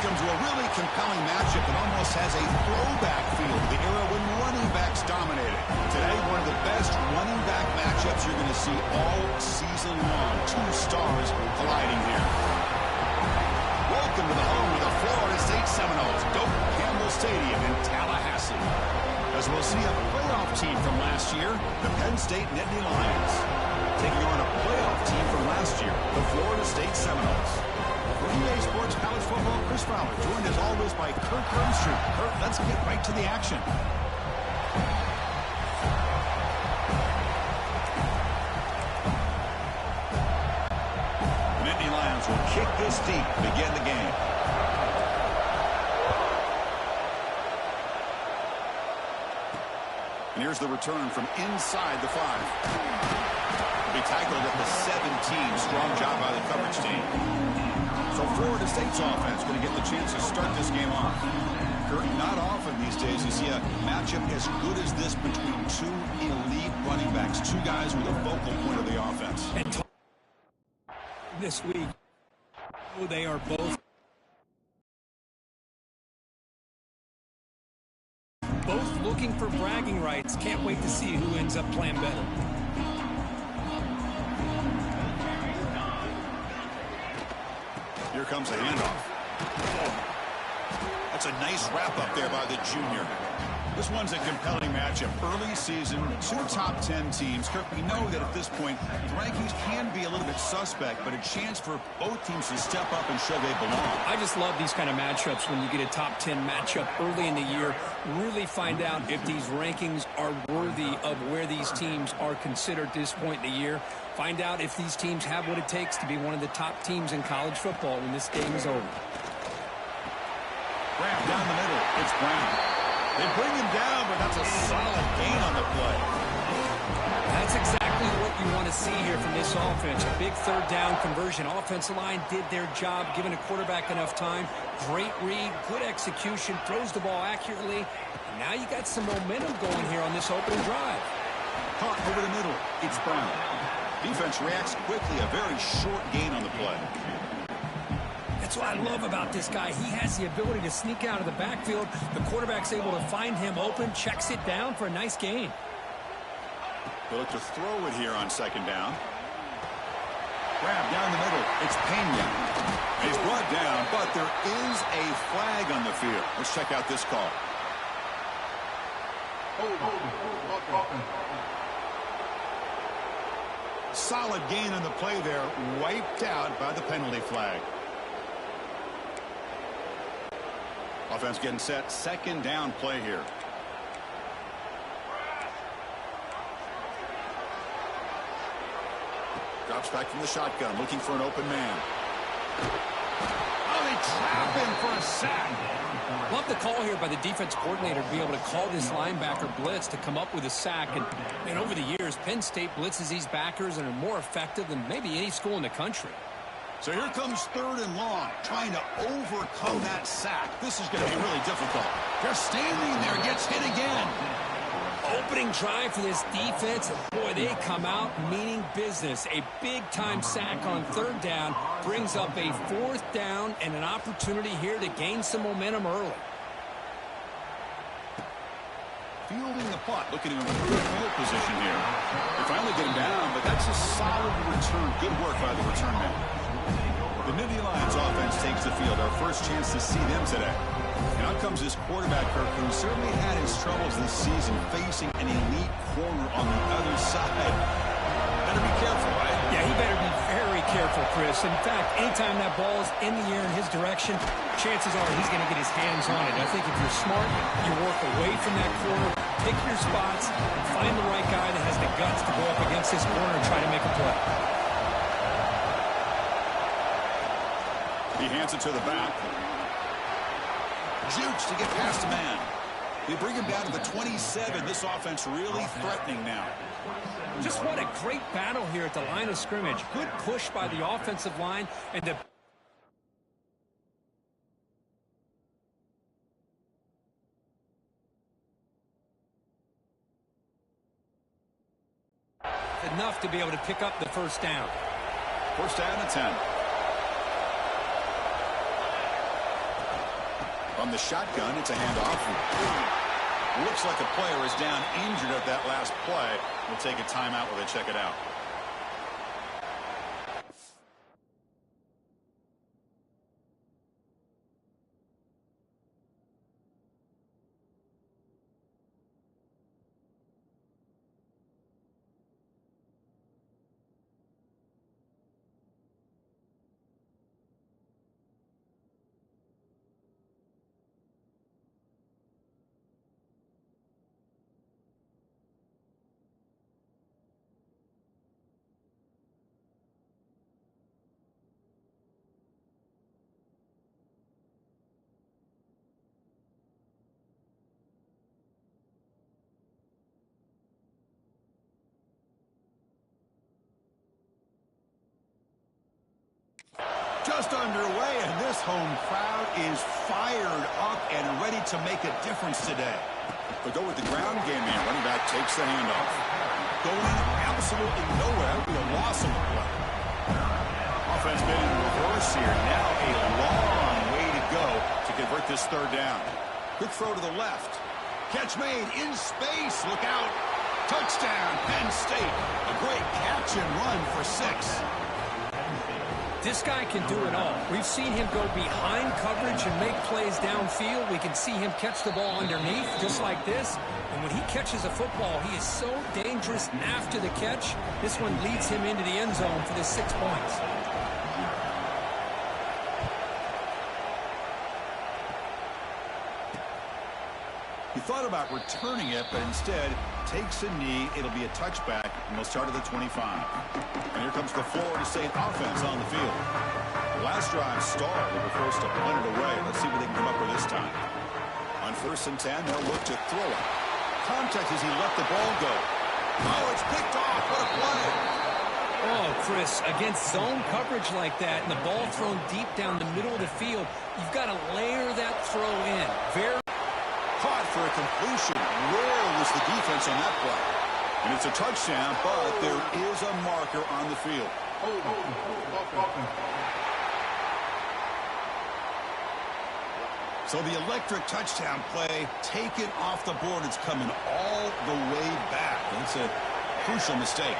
Welcome to a really compelling matchup that almost has a throwback feel to the era when running backs dominated. Today, one of the best running back matchups you're going to see all season long. Two stars colliding here. Welcome to the home of the Florida State Seminoles, Doak Campbell Stadium in Tallahassee. As we'll see a playoff team from last year, the Penn State Nittany Lions, taking on a playoff team from last year, the Florida State Seminoles. For EA Sports College Football, Chris Fowler, joined as always by Kirk Hermstreet. Kirk, let's get right to the action. The Nittany Lions will kick this deep to begin the game. And here's the return from inside the 5. Be tackled at the 17. Strong job by the coverage team. So Florida State's offense going to get the chance to start this game off. Kurt, not often these days you see a matchup as good as this between two elite running backs, two guys with a focal point of the offense. And this week, they are both looking for bragging rights. Can't wait to see who ends up playing better. Here comes the handoff. That's a nice wrap up there by the junior. This one's a compelling matchup. Early season, two top 10 teams. Kirk, we know that at this point, the rankings can be a little bit suspect, but a chance for both teams to step up and show they belong. I just love these kind of matchups when you get a top 10 matchup early in the year. Really find out if these rankings are worthy of where these teams are considered at this point in the year. Find out if these teams have what it takes to be one of the top teams in college football when this game is over. Grab down the middle. It's Brown. They bring him down, but that's a solid gain on the play. That's exactly what you want to see here from this offense. A big third down conversion. Offensive line did their job, giving a quarterback enough time. Great read, good execution, throws the ball accurately. And now you got some momentum going here on this opening drive. Caught over the middle. It's Brown. Defense reacts quickly. A very short gain on the play. That's what I love about this guy. He has the ability to sneak out of the backfield. The quarterback's able to find him open, checks it down for a nice gain. They look to throw it here on second down. Grab down the middle. It's Pena. He's brought down, but there is a flag on the field. Let's check out this call. Solid gain on the play there, wiped out by the penalty flag. Offense getting set. Second down play here. Drops back from the shotgun, looking for an open man. Oh, they trap him for a sack. Love the call here by the defense coordinator to be able to call this linebacker blitz to come up with a sack. And over the years, Penn State blitzes these backers and are more effective than maybe any school in the country. So here comes third and long, trying to overcome that sack. This is going to be really difficult. They're standing there, gets hit again. Opening drive for this defense. Boy, they come out meaning business. A big-time sack on third down brings up a fourth down and an opportunity here to gain some momentum early. Fielding the punt, looking to improve field position here. They finally get him down, but that's a solid return. Good work by the return man. The Nittany Lions offense takes the field. Our first chance to see them today. And out comes this quarterback, Kirk, who certainly had his troubles this season facing an elite corner on the other side. Better be careful, right? Yeah, he better be very careful, Chris. In fact, anytime that ball is in the air in his direction, chances are he's going to get his hands on it. I think if you're smart, you work away from that corner, pick your spots, find the right guy that has the guts to go up against this corner and try to make a play. He hands it to the back. Jukes to get past a man. They bring him down to the 27. This offense really threatening now. Just what a great battle here at the line of scrimmage. Good push by the offensive line and the enough to be able to pick up the first down. First down and 10. From the shotgun, it's a handoff. Looks like a player is down injured at that last play. We'll take a timeout while they check it out. Just underway, and this home crowd is fired up and ready to make a difference today. They go with the ground game here. Running back takes the handoff. Going absolutely nowhere. That would be a loss of the play. Offense been in reverse here. Now a long way to go to convert this third down. Good throw to the left. Catch made in space. Look out. Touchdown, Penn State. A great catch and run for 6. This guy can do it all. We've seen him go behind coverage and make plays downfield. We can see him catch the ball underneath, just like this. And when he catches a football, he is so dangerous after the catch. This one leads him into the end zone for the 6 points. He thought about returning it, but instead takes a knee. It'll be a touchback, and they'll start at the 25. And here comes the Florida State offense on the field. Last drive stalled. They were forced to punt it away. Let's see what they can come up with this time. On 1st and 10, they'll look to throw it. Contact as he let the ball go. Oh, it's picked off. What a play. Oh, Chris, against zone coverage like that and the ball thrown deep down the middle of the field, you've got to layer that throw in. Very caught for a completion. Where was the defense on that play? And it's a touchdown, but there is a marker on the field. So the electric touchdown play taken off the board. It's coming all the way back. It's a crucial mistake.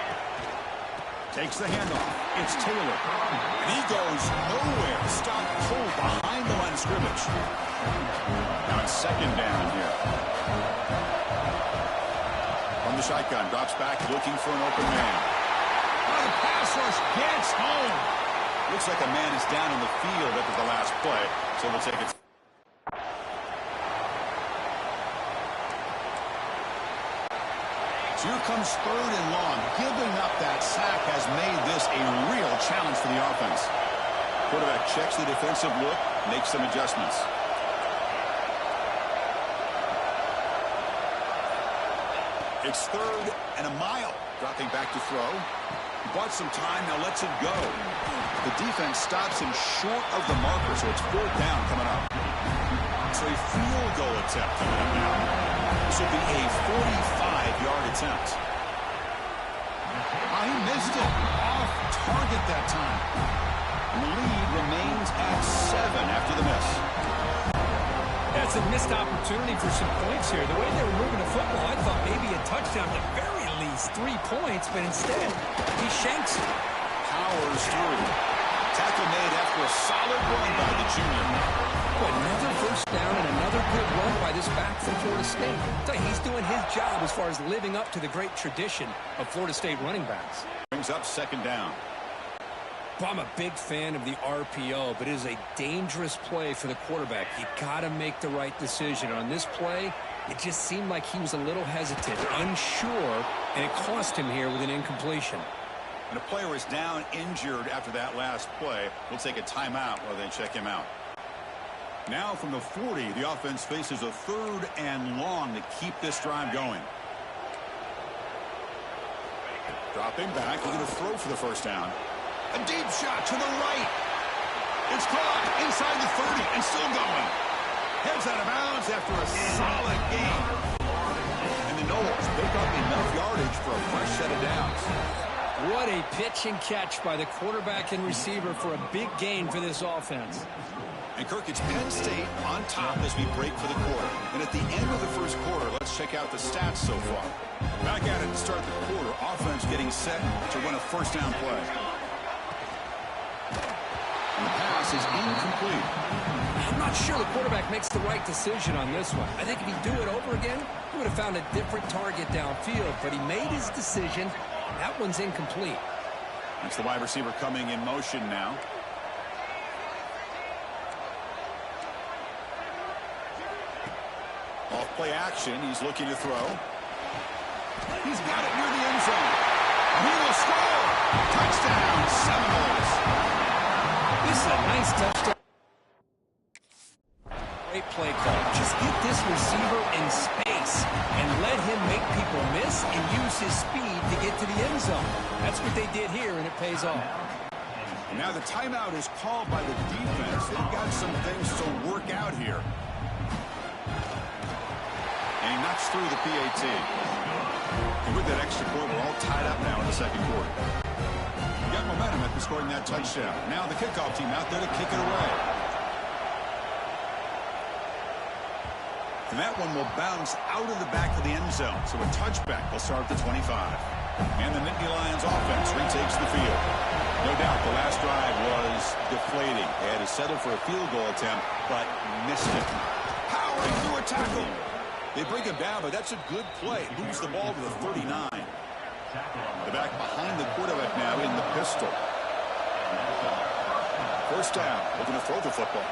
Takes the handoff. It's Taylor. And he goes nowhere. Stop pulled behind the line of scrimmage. Now it's 2nd down here. From the shotgun, drops back looking for an open man. Oh, the pass rush gets home. Looks like a man is down in the field after the last play, so we'll take it. So here comes 3rd and long. Giving up that sack has made this a real challenge for the offense. Quarterback checks the defensive look, makes some adjustments. It's 3rd and a mile. Dropping back to throw. He bought some time, now lets it go. The defense stops him short of the marker, so it's 4th down coming up. So a field goal attempt coming up now. This will be a 45-yard attempt. Oh, he missed it. Off target that time. And the lead remains at 7 after the miss. That's a missed opportunity for some points here. The way they were moving the football, I thought maybe a touchdown, at the very least 3 points, but instead, he shanks it. Powers through. Tackle made after a solid run by the junior. But another 1st down and another good run by this back from Florida State. He's doing his job as far as living up to the great tradition of Florida State running backs. Brings up 2nd down. Well, I'm a big fan of the RPO, but it is a dangerous play for the quarterback. You got to make the right decision. On this play, it just seemed like he was a little hesitant, unsure, and it cost him here with an incompletion. And a player is down injured after that last play. We'll take a timeout while they check him out. Now from the 40, the offense faces a 3rd and long to keep this drive going. Dropping back, looking to throw for the 1st down. A deep shot to the right. It's caught inside the 30 and still going. Heads out of bounds after a solid game. And the Noles pick up enough yardage for a fresh set of downs. What a pitch and catch by the quarterback and receiver for a big gain for this offense. And Kirk, it's Penn State on top as we break for the quarter. And at the end of the first quarter, let's check out the stats so far. Back at it to start the quarter. Offense getting set to run a first down play. And the pass is incomplete. I'm not sure the quarterback makes the right decision on this one. I think if he'd do it over again, he would have found a different target downfield. But he made his decision. That one's incomplete. That's the wide receiver coming in motion now. Off play action. He's looking to throw. He's got it near the end zone. And he will score. Touchdown, Seminoles. This is a nice touchdown. Great play call. Just get this receiver in space and let him make people miss and use his speed to get to the end zone. That's what they did here, and it pays off. And now the timeout is called by the defense. They've got some things to work out here. And he knocks through the PAT. And with that extra point, we're all tied up now in the second quarter. We got momentum after scoring that touchdown. Now the kickoff team out there to kick it away. And that one will bounce out of the back of the end zone. So a touchback will start at the 25. And the Nittany Lions offense retakes the field. No doubt the last drive was deflating. They had to settle for a field goal attempt, but missed it. Powering through a tackle. They bring him down, but that's a good play. Moves the ball to the 39. The back behind the quarterback now in the pistol. First down. Looking to throw the football.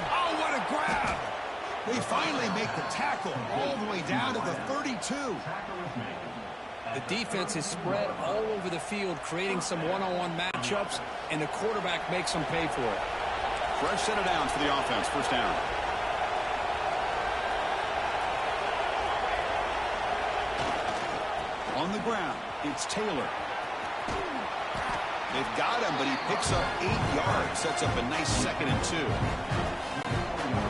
Oh, what a grab! They finally make the tackle all the way down to the 32. The defense is spread all over the field, creating some one-on-one matchups, and the quarterback makes them pay for it. Fresh set of downs for the offense. First down. On the ground, it's Taylor. They've got him, but he picks up 8 yards. Sets up a nice 2nd and 2.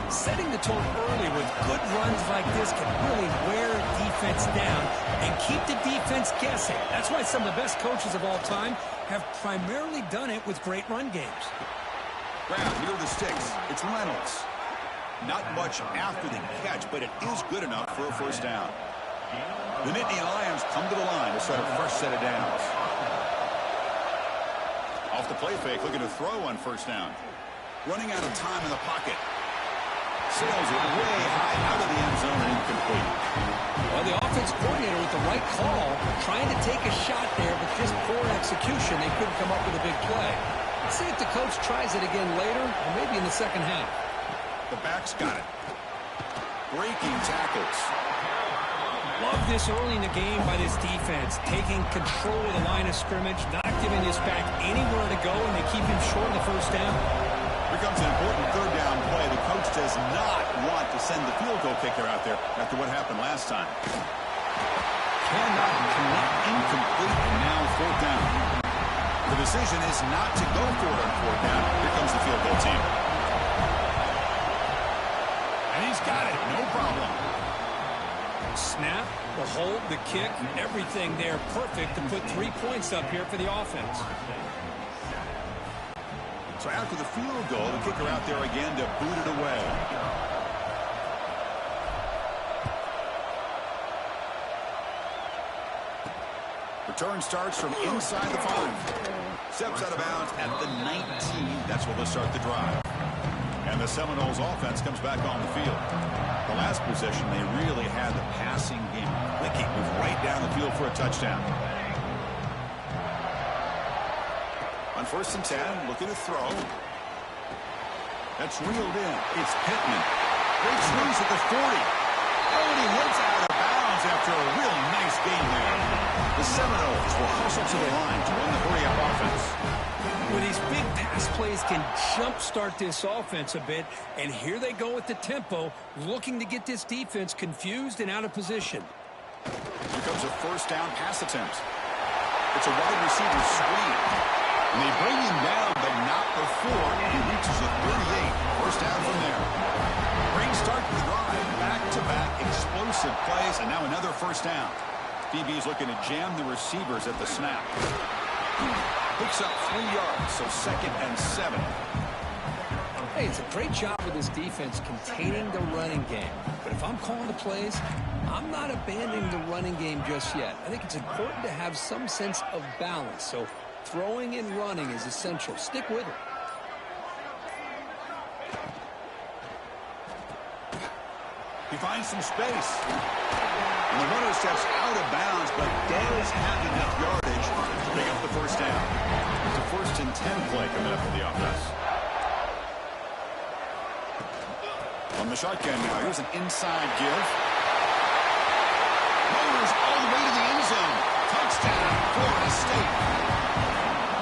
Setting the tone early with good runs like this can really wear defense down and keep the defense guessing. That's why some of the best coaches of all time have primarily done it with great run games. Grab near the sticks. It's Reynolds. Not much after the catch, but it is good enough for a first down. The Nittany Lions come to the line to set a fresh set of downs. Off the play fake, looking to throw on first down. Running out of time in the pocket. Sails it way high out of the end zone and incomplete. Well, the offense coordinator with the right call, trying to take a shot there, but just poor execution. They couldn't come up with a big play. Let's see if the coach tries it again later, or maybe in the second half. The back's got it. Breaking tackles. Love this early in the game by this defense, taking control of the line of scrimmage, not giving this back anywhere to go, and they keep him short of the first down. Here comes an important third down play. The coach does not want to send the field goal kicker out there after what happened last time. Cannot connect, incomplete, and now fourth down. The decision is not to go for it on fourth down. Here comes the field goal team. And he's got it, no problem. Snap, the hold, the kick, everything there perfect to put 3 points up here for the offense. So after the field goal, the kicker out there again to boot it away. Return starts from inside the 5. Steps out of bounds at the 19. That's where they'll start the drive. And the Seminoles offense comes back on the field. The last possession, they really had the passing game clicking. Moved right down the field for a touchdown. On 1st and 10, looking to throw. That's reeled in. It's Pittman. Great squeeze at the 40. Oh, and he hits out of bounds after a real nice game there. The Seminoles will hustle to the line to run the hurry-up offense. Well, these big pass plays can jumpstart this offense a bit, and here they go with the tempo, looking to get this defense confused and out of position. Here comes a first down pass attempt. It's a wide receiver screen. And they bring him down, but not before he reaches the 38. First down from there. Great start to the drive. Back-to-back explosive plays, and now another first down. DB's looking to jam the receivers at the snap. Picks up 3 yards, so 2nd and 7. Hey, it's a great job with this defense containing the running game. But if I'm calling the plays, I'm not abandoning the running game just yet. I think it's important to have some sense of balance. So throwing and running is essential. Stick with it. He finds some space. And the runner steps out of bounds, but does have enough yardage to pick up the first down. It's a 1st and 10 play coming up for the offense. On the shotgun now, here's an inside give. Rolls all the way to the end zone. Touchdown, Florida State.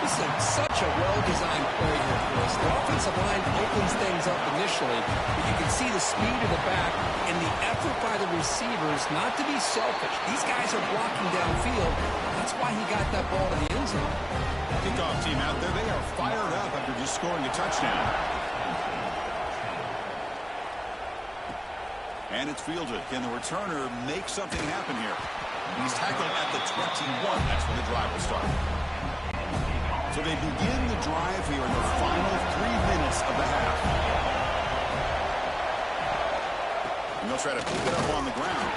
This is such a well-designed play here, Chris. The offensive line opens things up initially, but you can see the speed of the back and the effort by the receivers not to be selfish. These guys are blocking downfield. That's why he got that ball to the end zone. Kickoff team out there, they are fired up after just scoring a touchdown. And it's fielded. Can the returner make something happen here? He's tackled at the 21. That's where the drive will start. So they begin the drive here in the final 3 minutes of the half. And they'll try to pick it up on the ground.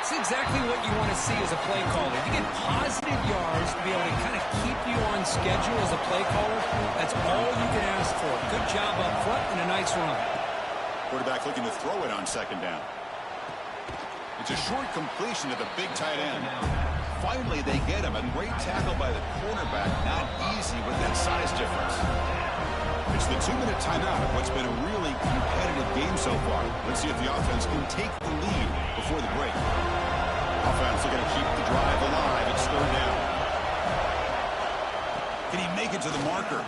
It's exactly what you want to see as a play caller. You get positive yards to be able to kind of keep you on schedule as a play caller. That's all you can ask for. Good job up front and a nice run. Quarterback looking to throw it on 2nd down. It's a short completion to the big tight end. Finally, they get him. A great tackle by the cornerback. Not easy with that size difference. It's the 2-minute timeout of what's been a really competitive game so far. Let's see if the offense can take the lead before the break. Offense looking to keep the drive alive. It's 3rd down. Can he make it to the marker?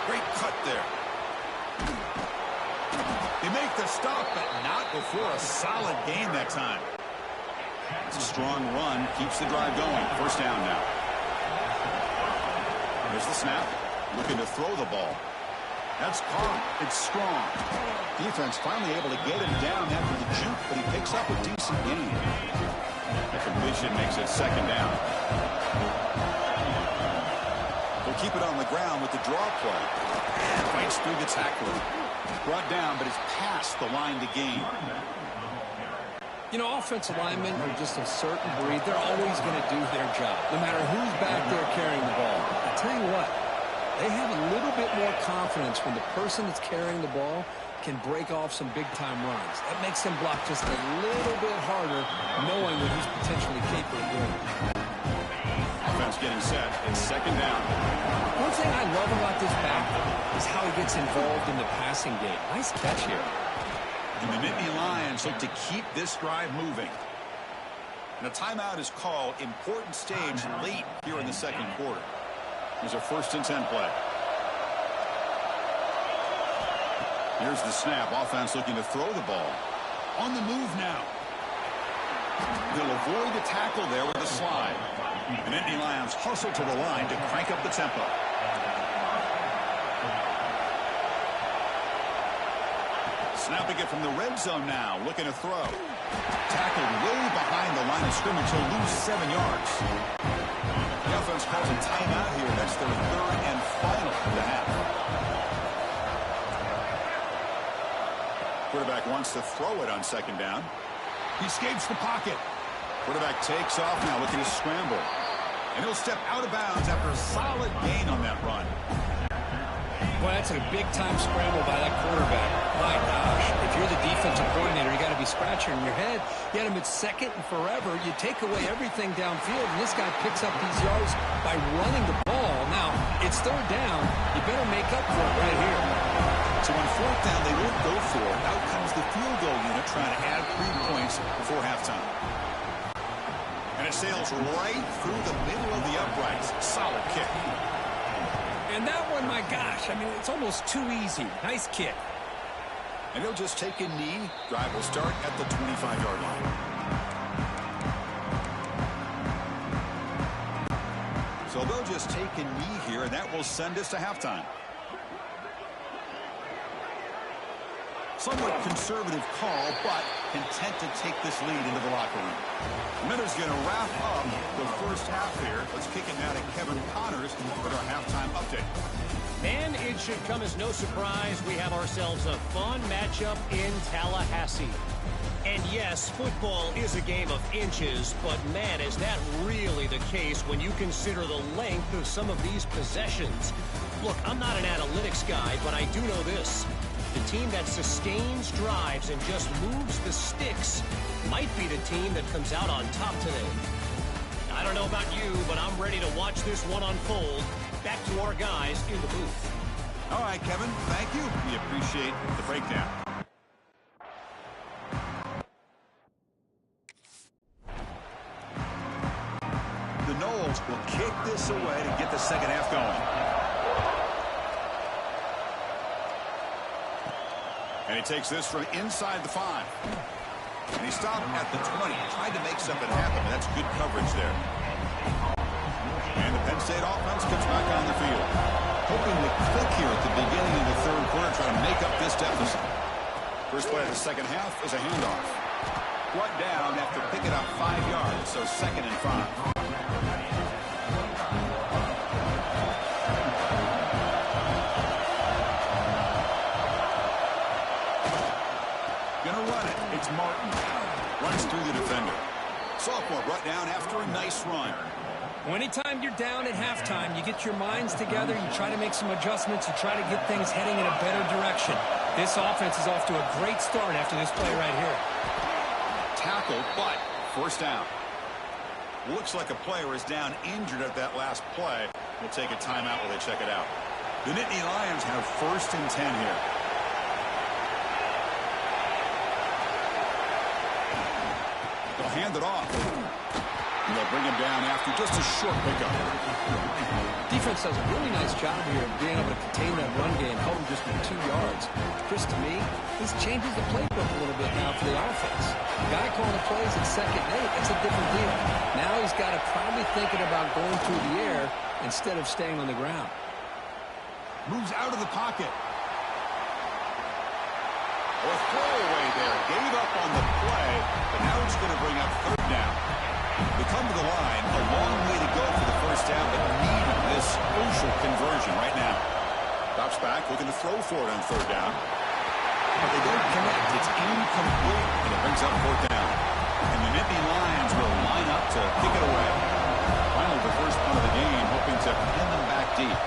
Great cut there. They make the stop, but not before a solid gain that time. It's a strong run, keeps the drive going. 1st down now. There's the snap. Looking to throw the ball. That's caught. It's strong. Defense finally able to get him down after the juke, but he picks up a decent gain. The completion makes it 2nd down. They'll keep it on the ground with the draw play. Fights through the tackler. Brought down, but it's past the line to gain. You know, offensive linemen are just a certain breed. They're always going to do their job, no matter who's back there carrying the ball. I tell you what, they have a little bit more confidence when the person that's carrying the ball can break off some big-time runs. That makes them block just a little bit harder, knowing that he's potentially capable of doing it. Offense getting set. It's 2nd down. One thing I love about this back is how he gets involved in the passing game. Nice catch here. And the Nittany Lions look to keep this drive moving. And a timeout is called. Important stage late here in the 2nd quarter. There's a 1st and 10 play. Here's the snap. Offense looking to throw the ball. On the move now. They'll avoid the tackle there with the slide. And Nittany Lions hustle to the line to crank up the tempo. Snapping it from the red zone now, looking to throw. Tackled way behind the line of scrimmage. He'll lose 7 yards. The offense calls a timeout here. That's their 3rd and final of the half. Quarterback wants to throw it on 2nd down. He escapes the pocket. Quarterback takes off now, looking to scramble. And he'll step out of bounds after a solid gain on that run. Boy, that's a big-time scramble by that quarterback. My gosh, if you're the defensive coordinator, you got to be scratching your head. You had him at 2nd and forever. You take away everything downfield, and this guy picks up these yards by running the ball. Now, it's 3rd down. You better make up for it right here. So on 4th down, they won't go for it. Out comes the field goal unit trying to add 3 points before halftime. And it sails right through the middle of the uprights. Solid kick. And that one, my gosh, I mean, it's almost too easy. Nice kick. And he'll just take a knee. Drive will start at the 25-yard line. So they'll just take a knee here, and that will send us to halftime. Somewhat conservative call, but content to take this lead into the locker room. Miller's going to wrap up the first half here. Let's kick it now to Kevin Connors with our halftime update. And it should come as no surprise we have ourselves a fun matchup in Tallahassee. And yes, football is a game of inches, but man, is that really the case when you consider the length of some of these possessions. Look, I'm not an analytics guy, but I do know this. The team that sustains drives and just moves the sticks might be the team that comes out on top today. I don't know about you, but I'm ready to watch this one unfold. Back to our guys in the booth. All right, Kevin, thank you. We appreciate the breakdown. The Noles will kick this away to get the second half going. And he takes this from inside the 5. And he stopped at the 20. Tried to make something happen. That's good coverage there. And the Penn State offense comes back on the field. Hoping to click here at the beginning of the third quarter, try to make up this deficit. First play of the second half is a handoff. Brought down after picking up 5 yards, so 2nd and 5. Gonna run it. It's Martin. Runs through the defender. Sophomore brought down after a nice run. Well, anytime you're down at halftime, you get your minds together, you try to make some adjustments, you try to get things heading in a better direction. This offense is off to a great start after this play right here. Tackle, but first down. Looks like a player is down injured at that last play. We'll take a timeout while they check it out. The Nittany Lions have 1st and 10 here. They'll hand it off. And they'll bring him down after just a short pickup. Defense does a really nice job here of being able to contain that run game, held him just for 2 yards. Chris, to me, this changes the playbook a little bit now for the offense. The guy calling the plays at 2nd and 8, that's a different deal. Now he's got to probably thinking about going through the air instead of staying on the ground. Moves out of the pocket. A throwaway there. Gave up on the play, but now it's going to bring up 3rd down. They come to the line. A long way to go for the first down, but needing this crucial conversion right now. Drops back, looking to throw for it on 3rd down. But they don't connect. It's incomplete, and it brings up 4th down. And the Nittany Lions will line up to kick it away. Finally, the first punt of the game, hoping to pin them back deep.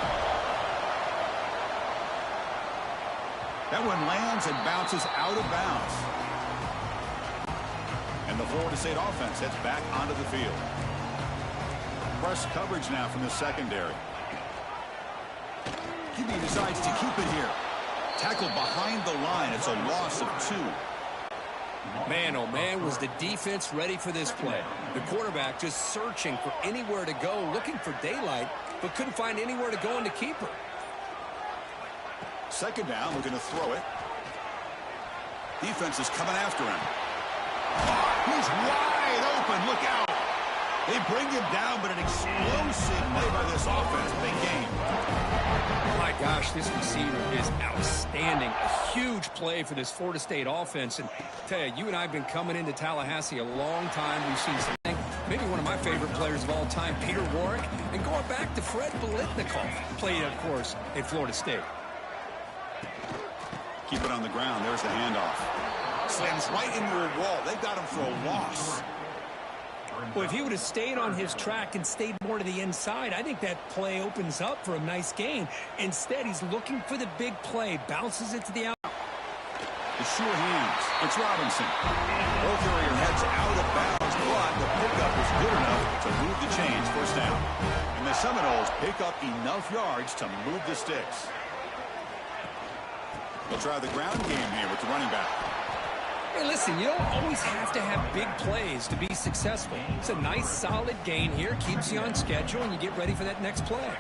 That one lands and bounces out of bounds. And the Florida State offense heads back onto the field. Press coverage now from the secondary. QB decides to keep it here. Tackled behind the line. It's a loss of 2. Man, oh man, was the defense ready for this play. The quarterback just searching for anywhere to go, looking for daylight, but couldn't find anywhere to go in the keeper. 2nd down, looking to throw it. Defense is coming after him. He's wide open. Look out. They bring him down, but an explosive play by this offense. Big game. My gosh, this receiver is outstanding. A huge play for this Florida State offense. And tell you and I have been coming into Tallahassee a long time. We've seen some, maybe one of my favorite players of all time, Peter Warrick, and going back to Fred Biletnikoff, played, of course, at Florida State. Keep it on the ground. There's the handoff. Slams right into a wall. They got him for a loss. Well, if he would have stayed on his track and stayed more to the inside, I think that play opens up for a nice gain. Instead, he's looking for the big play. Bounces it to the out. The sure hands. It's Robinson. Ball carrier heads out of bounds, but the pickup was good enough to move the chains. First down. And the Seminoles pick up enough yards to move the sticks. They'll try the ground game here with the running back. Hey, listen, you don't always have to have big plays to be successful. It's a nice, solid gain here. Keeps you on schedule, and you get ready for that next play.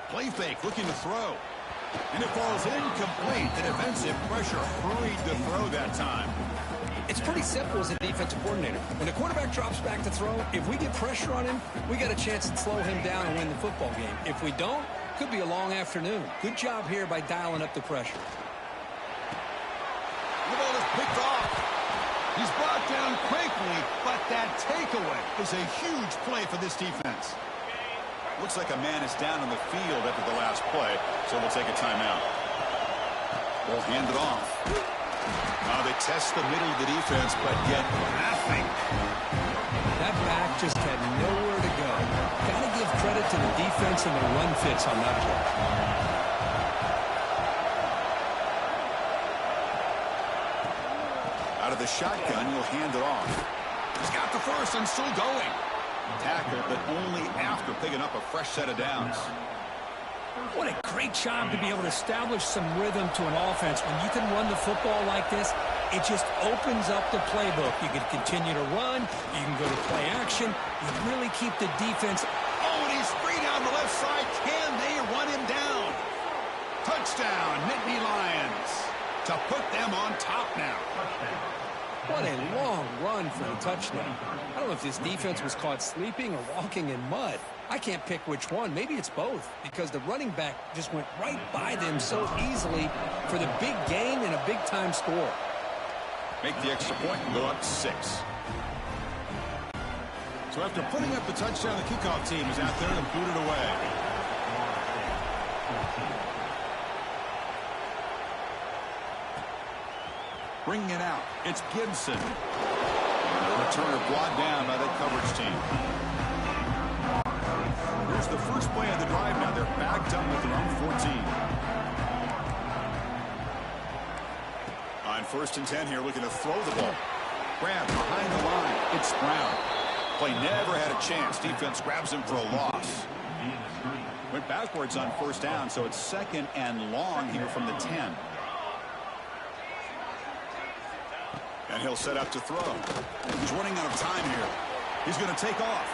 Play fake, looking to throw. And it falls incomplete. The defensive pressure hurried to throw that time. It's pretty simple as a defensive coordinator. When the quarterback drops back to throw, if we get pressure on him, we got a chance to slow him down and win the football game. If we don't, Could be a long afternoon. Good job here by dialing up the pressure. The ball is picked off. He's brought down quickly, but that takeaway is a huge play for this defense. Looks like a man is down on the field after the last play, so we'll take a timeout. We'll hand it off. They test the middle of the defense, but get nothing. That back just had nowhere to go. Got to give credit to the defense and the run fits on that play. Out of the shotgun, you'll hand it off. He's got the first and still going. Tackle, but only after picking up a fresh set of downs. What a great job to be able to establish some rhythm to an offense. When you can run the football like this, it just opens up the playbook. You can continue to run. You can go to play action. You really keep the defense. Oh, and he's free down the left side. Can they run him down? Touchdown, Nittany Lions, to put them on top now. What a long run for the touchdown. I don't know if this defense was caught sleeping or walking in mud. I can't pick which one. Maybe it's both, because the running back just went right by them so easily for the big gain and a big-time score. Make the extra point and go up 6. So after putting up the touchdown, the kickoff team is out there and boot it away. Bringing it out, it's Gibson. The returner brought down by the coverage team. Here's the first play of the drive. Now they're backed up with their own 14. On 1st and 10 here, looking to throw the ball. Grab behind the line. It's Brown. Play never had a chance. Defense grabs him for a loss. Went backwards on 1st down, so it's 2nd and long here from the 10. And he'll set up to throw. He's running out of time here. He's going to take off.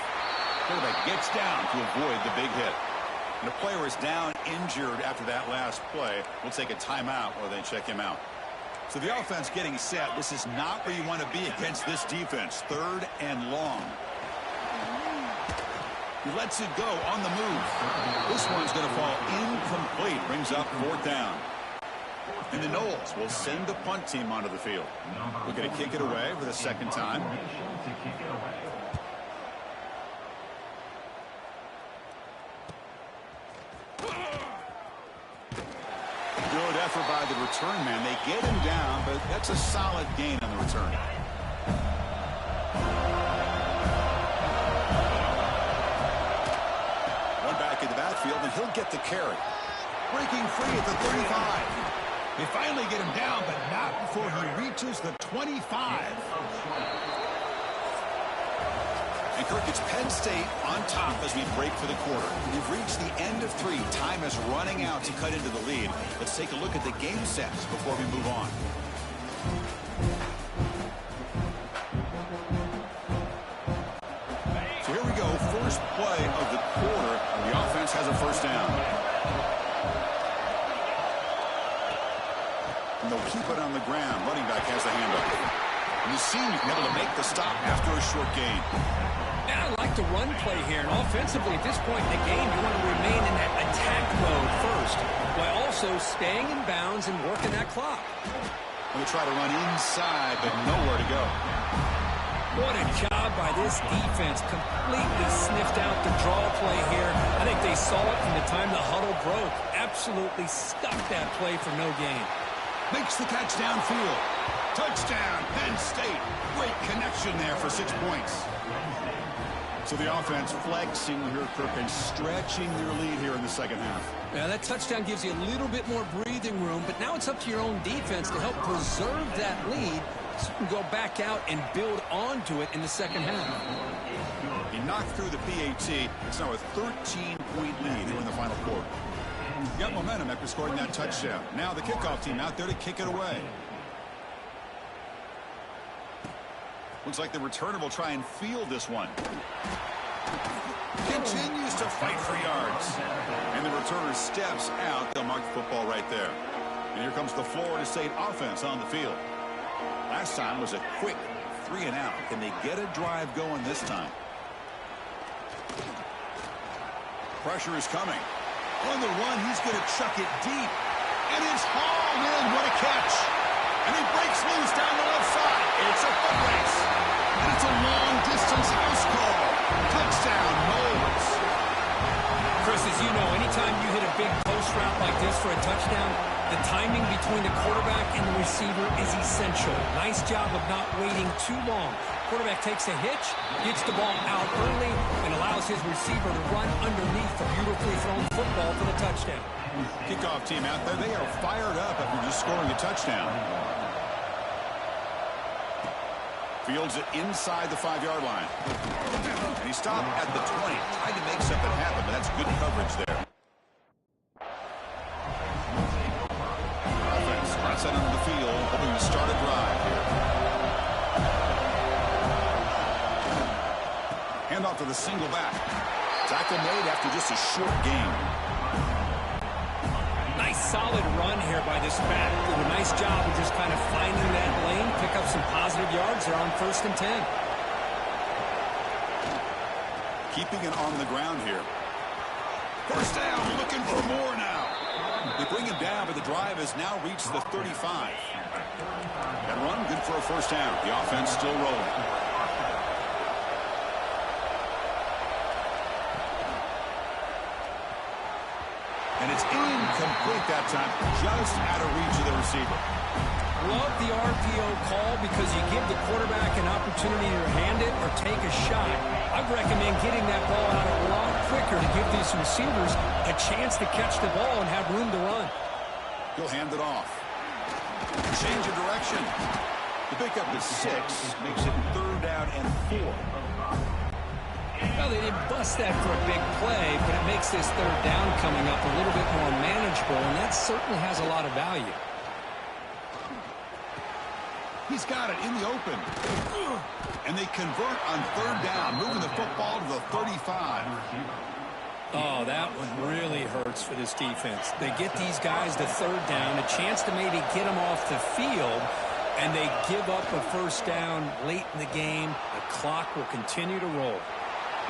Quarterback gets down to avoid the big hit. And the player is down injured after that last play. We'll take a timeout while they check him out. So the offense getting set. This is not where you want to be against this defense. 3rd and long. He lets it go on the move. This one's going to fall incomplete. Brings up 4th down. And the Knowles will send the punt team onto the field. We're going to kick it away for the 2nd time. Good effort by the return man. They get him down, but that's a solid gain on the return. One back in the backfield, and he'll get the carry. Breaking free at the 35. They finally get him down, but not before he reaches the 25. And Kirk, it's Penn State on top as we break for the quarter. We've reached the end of 3. Time is running out to cut into the lead. Let's take a look at the game sets before we move on. So here we go. First play of the quarter. The offense has a 1st down. And they'll keep it on the ground. Running back has the handoff. And the senior able to make the stop after a short gain. And I like the run play here. And offensively, at this point in the game, you want to remain in that attack mode first, while also staying in bounds and working that clock. We'll try to run inside, but nowhere to go. What a job by this defense. Completely sniffed out the draw play here. I think they saw it from the time the huddle broke. Absolutely stuffed that play for no gain. Makes the catch downfield. Touchdown, Penn State. Great connection there for 6 points. So the offense flexing here, Kirk, and stretching their lead here in the 2nd half. Yeah, that touchdown gives you a little bit more breathing room, but now it's up to your own defense to help preserve that lead so you can go back out and build onto it in the 2nd half. He knocked through the PAT. It's now a 13-point lead here in the final quarter. Got momentum after scoring that touchdown. Now the kickoff team out there to kick it away. Looks like the returner will try and field this one. Continues to fight for yards. And the returner steps out. They'll mark the football right there. And here comes the Florida State offense on the field. Last time was a quick 3 and out. Can they get a drive going this time? Pressure is coming. On the run, he's going to chuck it deep. And it's hauled in. What a catch. And he breaks loose down the left side. It's a foot race. And it's a long-distance house call. Touchdown, Knowles. Chris, as you know, anytime you hit a big post route like this for a touchdown, the timing between the quarterback and the receiver is essential. Nice job of not waiting too long. Quarterback takes a hitch, gets the ball out early, and allows his receiver to run underneath the beautifully thrown football for the touchdown. Kickoff team out there, they are fired up after just scoring a touchdown. Fields it inside the 5-yard line. And he stopped at the 20. Tried to make something happen, but that's good coverage there. Offense runs out onto the field, hoping to start a drive here. Handoff to the single back. Tackle made after just a short gain. Nice solid run here by this back. Did a nice job of just kind of finding that lane, pick up some positive yards there on 1st and 10. Keeping it on the ground here. First down, looking for more now. They bring him down, but the drive has now reached the 35. That run good for a first down. The offense still rolling. And it's incomplete that time, just out of reach of the receiver. Love the RPO call because you give the quarterback an opportunity to hand it or take a shot. I'd recommend getting that ball out a lot quicker to give these receivers a chance to catch the ball and have room to run. He'll hand it off. Change of direction. The pickup is 6, makes it 3rd down and 4. Well, they didn't bust that for a big play, but it makes this 3rd down coming up a little bit more manageable, and that certainly has a lot of value. He's got it in the open. And they convert on 3rd down, moving the football to the 35. Oh, that one really hurts for this defense. They get these guys to 3rd down, a chance to maybe get them off the field, and they give up a 1st down late in the game. The clock will continue to roll.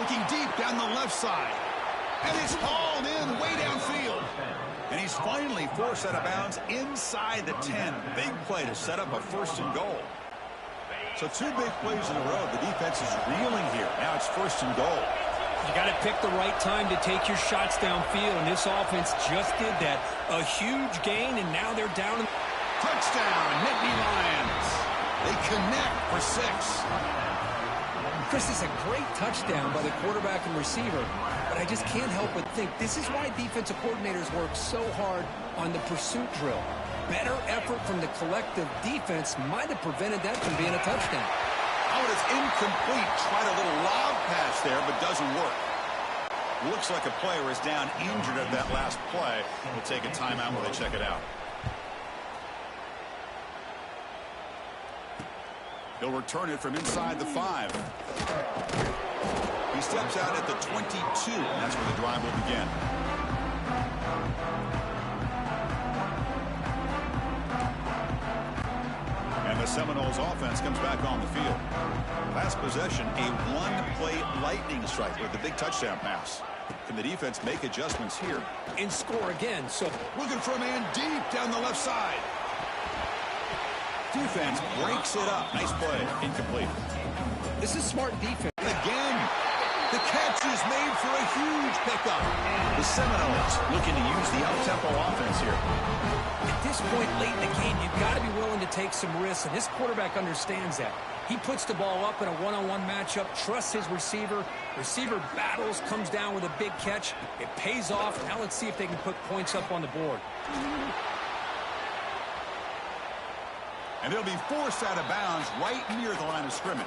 Looking deep down the left side. And it's hauled in way downfield. And he's finally forced out of bounds inside the 10. Big play to set up a 1st and goal. So 2 big plays in a row. The defense is reeling here. Now it's 1st and goal. You got to pick the right time to take your shots downfield, and this offense just did that. A huge gain, and now they're down. Touchdown, Nittany Lions. They connect for 6. Chris, is a great touchdown by the quarterback and receiver, but I just can't help but think this is why defensive coordinators work so hard on the pursuit drill. Better effort from the collective defense might have prevented that from being a touchdown. Oh, and it's incomplete. Tried a little lob pass there, but doesn't work. Looks like a player is down injured at that last play. We'll take a timeout while they check it out. He'll return it from inside the 5. He steps out at the 22, and that's where the drive will begin. And the Seminoles offense comes back on the field. Last possession, a 1-play lightning strike with the big touchdown pass. Can the defense make adjustments here? And score again. So looking for a man deep down the left side. Defense breaks it up. Nice play. Incomplete. This is smart defense. Again, the catch is made for a huge pickup. The Seminoles looking to use the up-tempo offense here. At this point late in the game, you've got to be willing to take some risks, and this quarterback understands that. He puts the ball up in a one-on-one matchup, trusts his receiver. Receiver battles, comes down with a big catch. It pays off. Now let's see if they can put points up on the board. And they'll be forced out of bounds right near the line of scrimmage.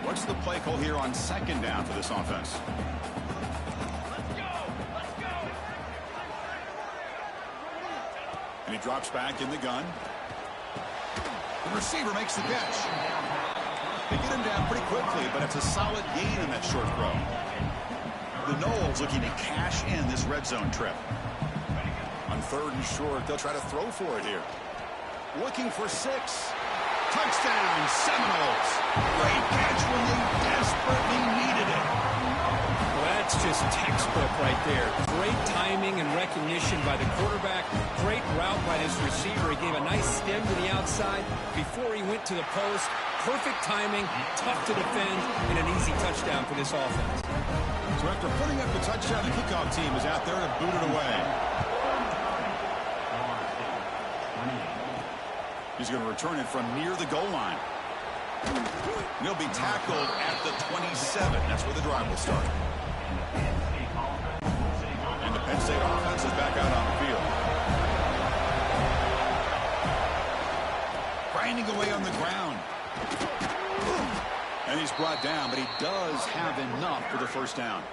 What's the play call here on 2nd down for this offense? And he drops back in the gun. The receiver makes the catch. They get him down pretty quickly, but it's a solid gain in that short throw. The Noles looking to cash in this red zone trip. On 3rd and short, they'll try to throw for it here. Looking for 6. Touchdown, Seminoles. Great catch when they desperately needed it. Well, that That's just textbook right there. Great timing and recognition by the quarterback. Great route by this receiver. He gave a nice stem to the outside before he went to the post. Perfect timing, tough to defend, and an easy touchdown for this offense. So after putting up the touchdown, the kickoff team is out there to boot it away. He's going to return it from near the goal line. And he'll be tackled at the 27. That's where the drive will start. And the Penn State offense is back out on the field. Grinding away on the ground. And he's brought down, but he does have enough for the first down.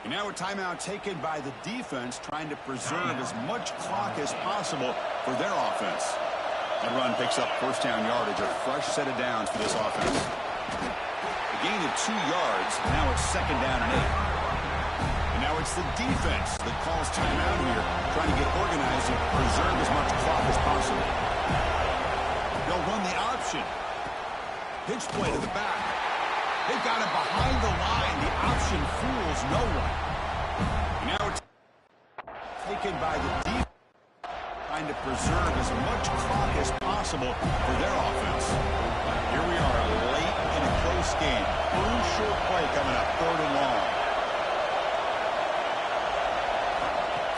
And now a timeout taken by the defense, trying to preserve as much clock as possible for their offense. That run picks up first down yardage, a fresh set of downs for this offense. A gain of 2 yards, now it's second down and 8. And now it's the defense that calls timeout here, trying to get organized and preserve as much clock as possible. They'll run the option. Pitch play to the back. They've got it behind the line. The option fools no one. And now it's taken by the defense, trying to preserve as much clock as possible for their offense. Here we are late in a close game. Crucial play coming up, 3rd and long.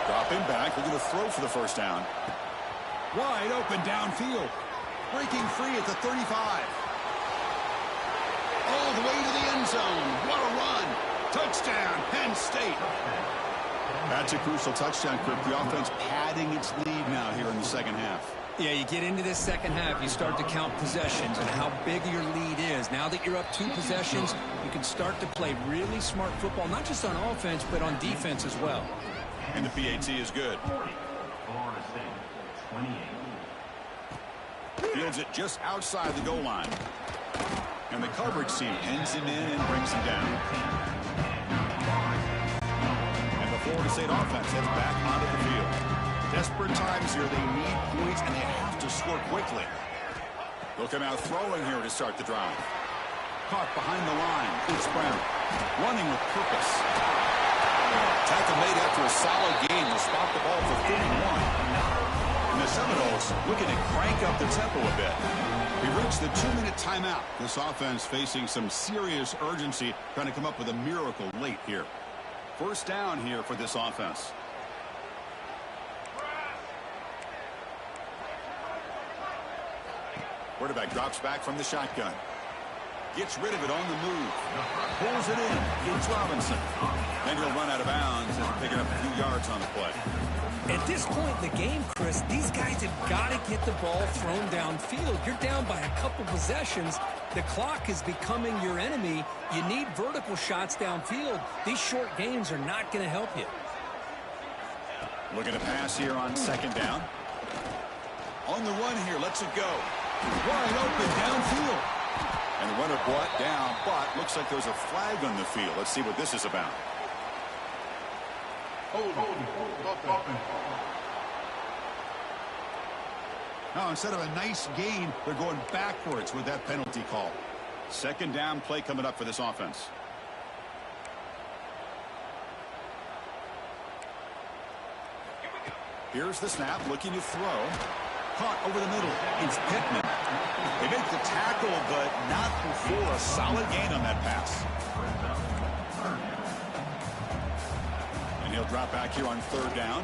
Dropping back, they're going to throw for the first down. Wide open downfield. Breaking free at the 35. All the way to the end zone. What a run. Touchdown, Penn State. That's a crucial touchdown, Kirk. The offense padding its lead now here in the second half. Yeah, you get into this second half, you start to count possessions and how big your lead is. Now that you're up 2 possessions, you can start to play really smart football, not just on offense, but on defense as well. And the PAT is good. Fields it just outside the goal line. And the coverage team ends him in and brings him down. And the Florida State offense heads back onto the field. Desperate times here. They need points, and they have to score quickly. They'll come out throwing here to start the drive. Caught behind the line. It's Brown. Running with purpose. Tackle made after a solid gain. They'll spot the ball for 31. And the Seminoles looking to crank up the tempo a bit. We reached the 2-minute timeout. This offense facing some serious urgency, trying to come up with a miracle late here. First down here for this offense. Quarterback drops back from the shotgun. Gets rid of it on the move. Pulls it in. Gets Robinson. Then he'll run out of bounds and picking up a few yards on the play. At this point in the game, Chris, these guys have got to get the ball thrown downfield. You're down by a couple possessions. The clock is becoming your enemy. You need vertical shots downfield. These short games are not going to help you. Looking to pass here on second down. On the run here, lets it go. Wide open downfield. And the runner brought down, but looks like there's a flag on the field. Let's see what this is about. Now, instead of a nice gain, they're going backwards with that penalty call. Second down play coming up for this offense. Here's the snap, looking to throw. Caught over the middle. It's Pittman. They make the tackle, but not before a solid gain on that pass. And he'll drop back here on third down.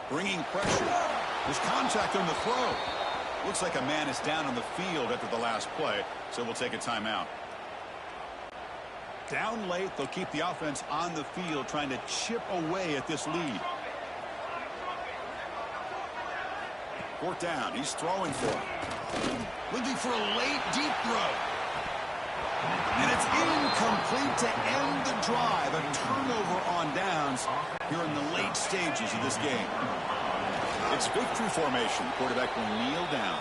Bringing pressure. There's contact on the throw. Looks like a man is down on the field after the last play, so we'll take a timeout. Down late, they'll keep the offense on the field, trying to chip away at this lead. Fourth down. He's throwing for it. Looking for a late, deep throw. And it's incomplete to end the drive. A turnover on downs here in the late stages of this game. It's victory formation. Quarterback will kneel down.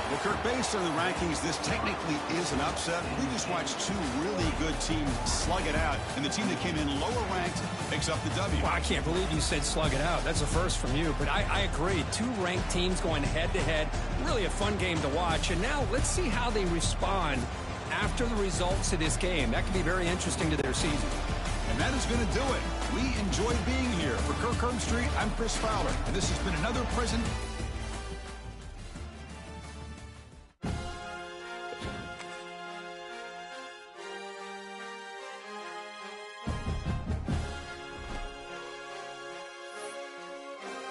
Well, Kirk, based on the rankings, this technically is an upset. We just watched 2 really good teams slug it out, and the team that came in lower ranked picks up the W. Well, I can't believe you said slug it out. That's a first from you, but I agree. 2 ranked teams going head-to-head. Really a fun game to watch, and now let's see how they respond after the results of this game. That could be very interesting to their season. And that is going to do it. We enjoyed being here. For Kirk Herbstreit, I'm Chris Fowler, and this has been another present